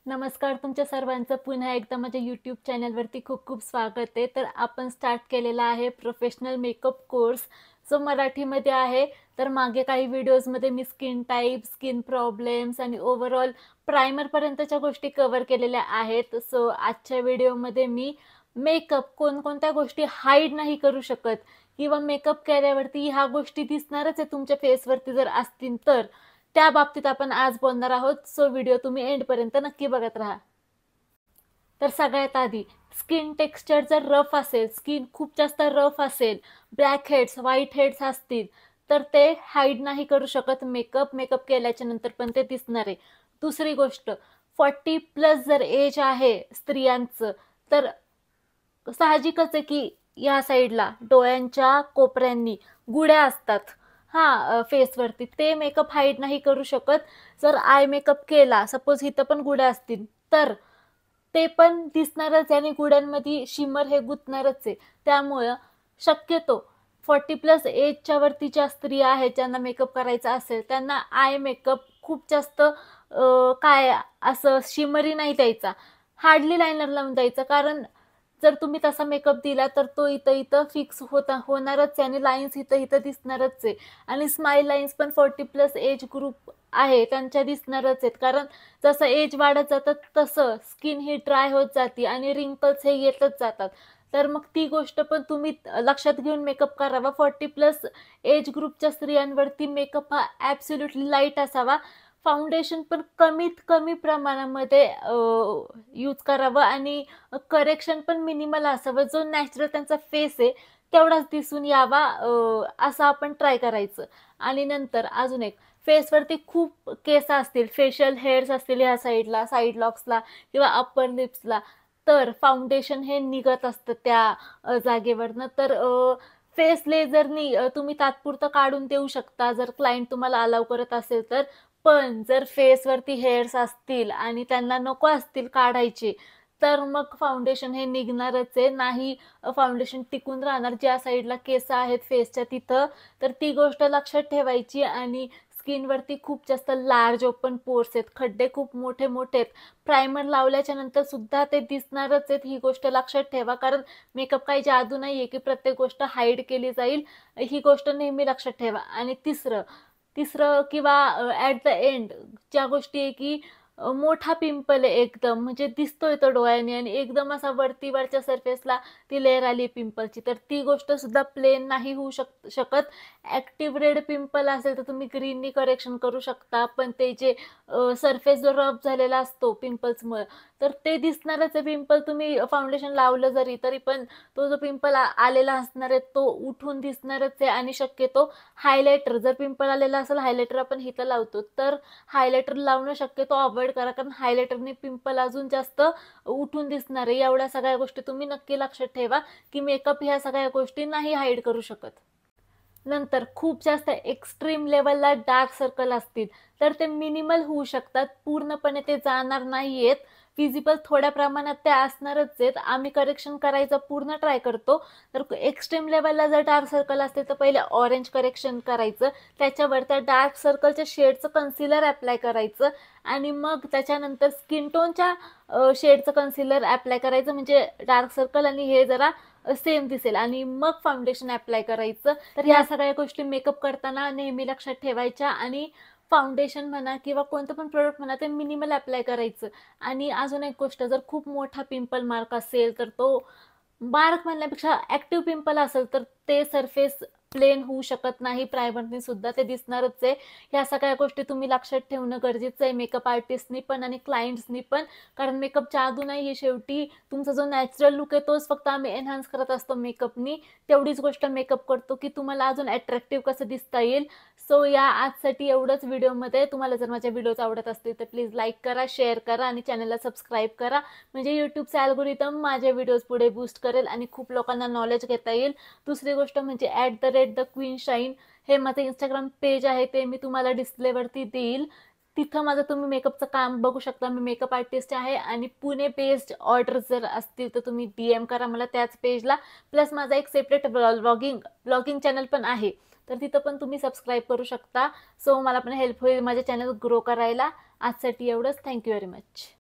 नमस्कार. तुमच्या सर्वांचं पुन्हा एकदा माझ्या यूट्यूब चॅनलवरती खूप खूप स्वागत आहे. तर आपण स्टार्ट केलेला आहे प्रोफेशनल मेकअप कोर्स, जो मराठीमध्ये आहे. तर मागे काही व्हिडिओजमध्ये मी स्किन टाईप, स्किन प्रॉब्लेम्स आणि ओव्हरऑल प्रायमरपर्यंतच्या गोष्टी कव्हर केलेल्या आहेत. सो आजच्या व्हिडिओमध्ये मी मेकअप कोणकोणत्या गोष्टी हाईड नाही करू शकत किंवा मेकअप केल्यावरती ह्या गोष्टी दिसणारच आहे तुमच्या फेसवरती जर असतील तर त्या बाबतीत आपण आज बोलणार आहोत. सो व्हिडिओ तुम्ही एंडपर्यंत नक्की बघत राहा. तर सगळ्यात आधी स्किन टेक्स्चर जर रफ असेल, स्किन खूप जास्त रफ असेल, ब्लॅक हेड्स, व्हाईट हेड्स असतील, तर ते हाईड नाही करू शकत मेकअप केल्याच्या नंतर पण ते दिसणार आहे. दुसरी गोष्ट, 40+ जर एज आहे स्त्रियांचं, तर साहजिकच आहे की या साईडला डोळ्यांच्या कोपऱ्यांनी गुड्या असतात फेसवरती, ते मेकअप हाईड नाही करू शकत. जर आय मेकअप केला, सपोज इथं पण गुड्या असतील, तर ते पण दिसणारच आहे आणि गुड्यांमध्ये शिमर हे गुंतणारच आहे. त्यामुळं शक्यतो 40+ एजच्या वरती ज्या स्त्रिया आहेत ज्यांना मेकअप करायचा असेल, त्यांना आय मेकअप खूप जास्त काय असं शिमरी नाही द्यायचा, हार्डली लायनर लावून द्यायचा. कारण जर तुम्ही तसा मेकअप दिला तर तो इथं इथं फिक्स होणारच आहे आणि लाईन्स इथं इथं दिसणारच आहे. आणि स्माईल लाईन्स पण 40+ एज ग्रुप आहे त्यांच्या दिसणारच आहेत. कारण जसं एज वाढत जातं तसं स्किन ही ड्राय होत जाते आणि रिंकल्स हे येतच जातात. तर मग ती गोष्ट पण तुम्ही लक्षात घेऊन मेकअप करावा. 40+ एज ग्रुपच्या स्त्रियांवरती मेकअप हा ॲब्सोल्युटली लाईट असावा. फाउंडेशन पण कमीत कमी प्रमाणामध्ये यूज करावं आणि करेक्शन पण मिनिमल असावं. जो नॅचरल त्यांचा फेस आहे तेवढाच दिसून यावा, असं आपण ट्राय करायचं. आणि नंतर अजून एक, फेसवरती खूप केस असतील, फेशियल हेअर्स असतील ह्या साईडला, साईड लॉक्सला किंवा अप्पर लिप्सला, तर फाउंडेशन हे निघत असतं त्या जागेवरनं. तर फेस लेझरनी तुम्ही तात्पुरतं काढून देऊ शकता जर क्लायंट तुम्हाला अलाव करत असेल तर. पण जर फेसवरती हेअर्स असतील आणि त्यांना नको असतील काढायचे, तर मग फाउंडेशन हे निघणारच आहे. नाही फाउंडेशन टिकून राहणार ज्या साईडला केस आहेत फेसच्या तिथं. तर ती गोष्ट लक्षात ठेवायची. आणि स्किनवरती खूप जास्त लार्ज ओपन पोर्स आहेत, खड्डे खूप मोठे मोठे आहेत. प्रायमर लावल्याच्या नंतर सुद्धा ते दिसणारच आहेत, ही गोष्ट लक्षात ठेवा. कारण मेकअप काही जादू नाही आहे की प्रत्येक गोष्ट हाईड केली जाईल, ही गोष्ट नेहमी लक्षात ठेवा. आणि तिसरं तिसरं किंवा ॲट द एंड ज्या गोष्टी आहे की मोठा पिंपल आहे एकदम, म्हणजे दिसतोय तो डोळ्याने आणि एकदम असा वरच्या सरफेसला ती लेअर आली पिंपलची, तर ती गोष्ट सुद्धा प्लेन नाही होऊ शकत. ॲक्टिव्ह रेड पिंपल असेल तर तुम्ही ग्रीननी करेक्शन करू शकता. पण ते जे सरफेस जो रफ झालेला असतो पिंपल्समुळे, तर ते दिसणारच आहे पिंपल. तुम्ही फाउंडेशन लावलं जरी तरी पण तो जो पिंपल आलेला असणार आहे तो उठून दिसणारच आहे. आणि शक्यतो हायलायटर, जर पिंपल आलेला असेल, हायलायटर आपण इथं लावतो, तर हायलायटर लावणं शक्यतो अवॉइड करा. कारण हायलायटरने पिंपल अजून जास्त उठून दिसणार आहे. एवढ्या सगळ्या गोष्टी तुम्ही नक्की लक्षात ठेवा की मेकअप ह्या सगळ्या गोष्टी नाही हाईड करू शकत. नंतर खूप जास्त एक्स्ट्रीम लेवलला डार्क सर्कल असतील तर ते मिनिमल होऊ शकतात, पूर्णपणे ते जाणार नाहीयेत. विजिबल थोड्या प्रमाणात ते असणारच आहेत. आम्ही करेक्शन करायचा पूर्ण ट्राय करतो. तर एक्स्ट्रीम लेवलला जर डार्क सर्कल असतील तर पहिले ऑरेंज करेक्शन करायचं, त्याच्यावर त्या डार्क सर्कलच्या शेडचं कन्सिलर अप्लाय करायचं आणि मग त्याच्यानंतर स्किन टोनच्या शेडचं कन्सिलर अप्लाय करायचं, म्हणजे डार्क सर्कल आणि हे जरा सेम दिसेल. आणि मग फाउंडेशन अप्लाय करायचं. तर ह्या सगळ्या गोष्टी मेकअप करताना नेहमी लक्षात ठेवायच्या. आणि फाउंडेशन म्हणा किंवा कोणतं पण प्रोडक्ट म्हणा ते मिनिमल अप्लाय करायचं. आणि अजून एक गोष्ट, जर खूप मोठा पिंपल मार्क असेल तर तो मार्क म्हणण्यापेक्षा ॲक्टिव्ह पिंपल असेल तर ते सरफेस प्लेन होऊ शकत नाही, प्रायमरने सुद्धा ते दिसणारच आहे. ह्या सगळ्या गोष्टी तुम्ही लक्षात ठेवणं गरजेचं आहे, मेकअप आर्टिस्टनी पण आणि क्लायंट्सनी पण. कारण मेकअप जादू नाही आहे, शेवटी तुमचा जो नॅचरल लुक आहे तोच फक्त आम्ही एनहान्स करत असतो मेकअपनी. तेवढीच गोष्ट मेकअप करतो की तुम्हाला अजून अट्रॅक्टिव्ह कसं दिसता येईल. सो या आजसाठी एवढंच व्हिडिओमध्ये. तुम्हाला जर माझ्या व्हिडिओज आवडत असतील तर प्लीज लाईक करा, शेअर करा आणि चॅनलला सबस्क्राईब करा. म्हणजे यूट्यूबचा अल्गोरिदम माझे व्हिडिओज पुढे बूस्ट करेल आणि खूप लोकांना नॉलेज घेता येईल. दुसरी गोष्ट म्हणजे @द क्वीन शाईन हे माझं इंस्टाग्राम पेज आहे, ते मी तुम्हाला डिस्प्लेवरती देईल. तिथं माझं तुम्ही मेकअपचं काम बघू शकता. मी मेकअप आर्टिस्ट आहे आणि पुणे बेस्ड ऑर्डर जर असतील तर तुम्ही DM करा मला त्याच पेजला. प्लस माझा एक सेपरेट ब्लॉगिंग चॅनल पण आहे, तर तिथं पण तुम्ही सबस्क्राईब करू शकता. सो मला पण हेल्प होईल माझ्या चॅनल ग्रो करायला. आजसाठी एवढंच. Thank you very much.